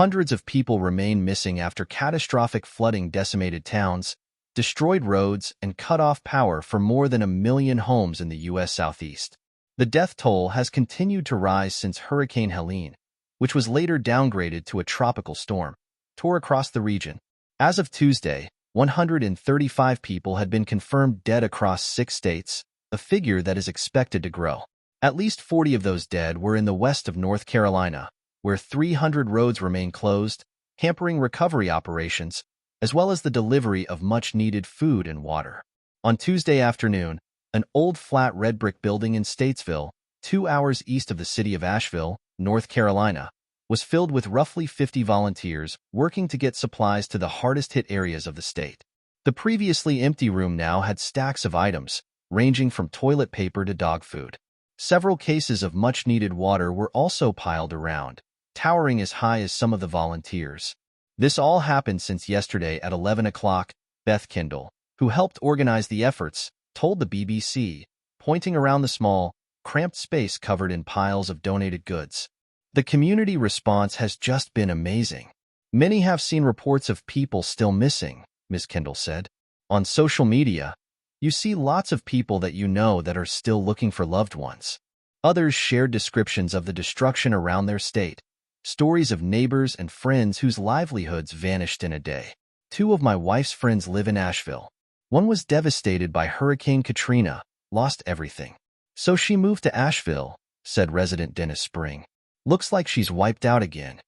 Hundreds of people remain missing after catastrophic flooding decimated towns, destroyed roads, and cut off power for more than 1 million homes in the U.S. Southeast. The death toll has continued to rise since Hurricane Helene, which was later downgraded to a tropical storm, tore across the region. As of Tuesday, 135 people had been confirmed dead across 6 states, a figure that is expected to grow. At least 40 of those dead were in the west of North Carolina, where 300 roads remain closed, hampering recovery operations, as well as the delivery of much-needed food and water. On Tuesday afternoon, an old flat red brick building in Statesville, 2 hours east of the city of Asheville, North Carolina, was filled with roughly 50 volunteers working to get supplies to the hardest-hit areas of the state. The previously empty room now had stacks of items, ranging from toilet paper to dog food. Several cases of much-needed water were also piled around, towering as high as some of the volunteers. This all happened since yesterday at 11 o'clock, Beth Kendall, who helped organize the efforts, told the BBC, pointing around the small, cramped space covered in piles of donated goods. The community response has just been amazing. Many have seen reports of people still missing, Ms. Kendall said. On social media, you see lots of people that you know that are still looking for loved ones. Others shared descriptions of the destruction around their state, stories of neighbors and friends whose livelihoods vanished in a day. 2 of my wife's friends live in Asheville. One was devastated by Hurricane Katrina, lost everything. So she moved to Asheville, said resident Dennis Spring. Looks like she's wiped out again.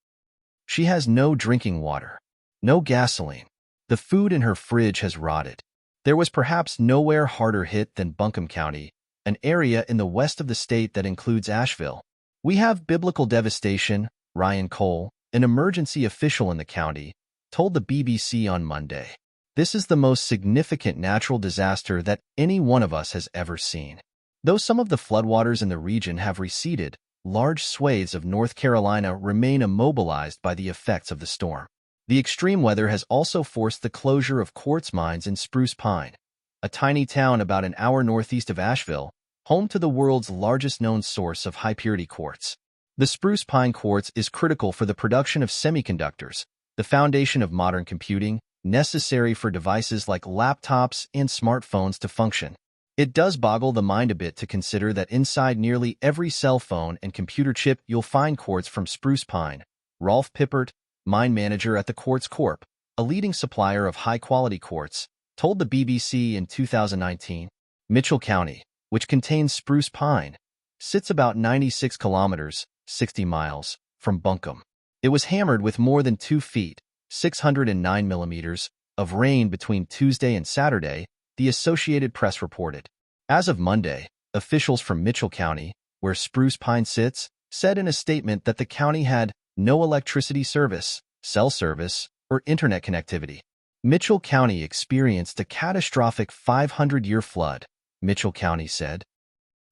She has no drinking water, no gasoline. The food in her fridge has rotted. There was perhaps nowhere harder hit than Buncombe County, an area in the west of the state that includes Asheville. We have biblical devastation, Ryan Cole, an emergency official in the county, told the BBC on Monday. This is the most significant natural disaster that any one of us has ever seen. Though some of the floodwaters in the region have receded, large swathes of North Carolina remain immobilized by the effects of the storm. The extreme weather has also forced the closure of quartz mines in Spruce Pine, a tiny town about an hour northeast of Asheville, home to the world's largest known source of high-purity quartz. The spruce pine quartz is critical for the production of semiconductors, the foundation of modern computing, necessary for devices like laptops and smartphones to function. It does boggle the mind a bit to consider that inside nearly every cell phone and computer chip you'll find quartz from spruce pine. Rolf Pippert, mine manager at the Quartz Corp., a leading supplier of high-quality quartz, told the BBC in 2019. Mitchell County, which contains spruce pine, sits about 96 kilometers, 60 miles, from Buncombe. It was hammered with more than 2 feet, 609 millimeters, of rain between Tuesday and Saturday, the Associated Press reported. As of Monday, officials from Mitchell County, where spruce pine sits, said in a statement that the county had no electricity service, cell service, or internet connectivity. Mitchell County experienced a catastrophic 500-year flood, Mitchell County said.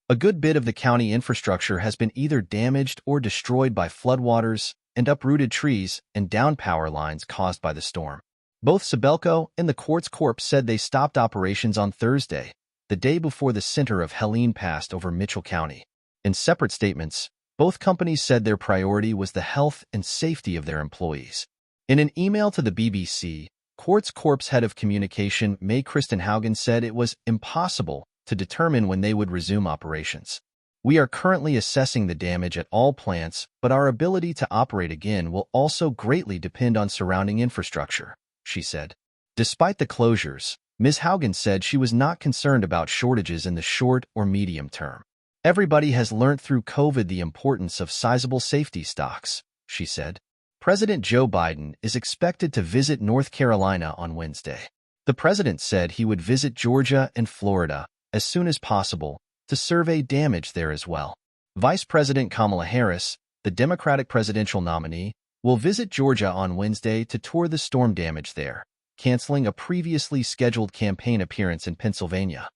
A good bit of the county infrastructure has been either damaged or destroyed by floodwaters and uprooted trees and down power lines caused by the storm. Both Sibelco and the Quartz Corp said they stopped operations on Thursday, the day before the center of Helene passed over Mitchell County. In separate statements, both companies said their priority was the health and safety of their employees. In an email to the BBC, Quartz Corp's head of communication, May Kristen Haugen, said it was impossible to determine when they would resume operations. We are currently assessing the damage at all plants, but our ability to operate again will also greatly depend on surrounding infrastructure, she said. Despite the closures, Ms. Haugen said she was not concerned about shortages in the short or medium term. Everybody has learned through COVID the importance of sizable safety stocks, she said. President Joe Biden is expected to visit North Carolina on Wednesday. The president said he would visit Georgia and Florida as soon as possible to survey damage there as well. Vice President Kamala Harris, the Democratic presidential nominee, will visit Georgia on Wednesday to tour the storm damage there, canceling a previously scheduled campaign appearance in Pennsylvania.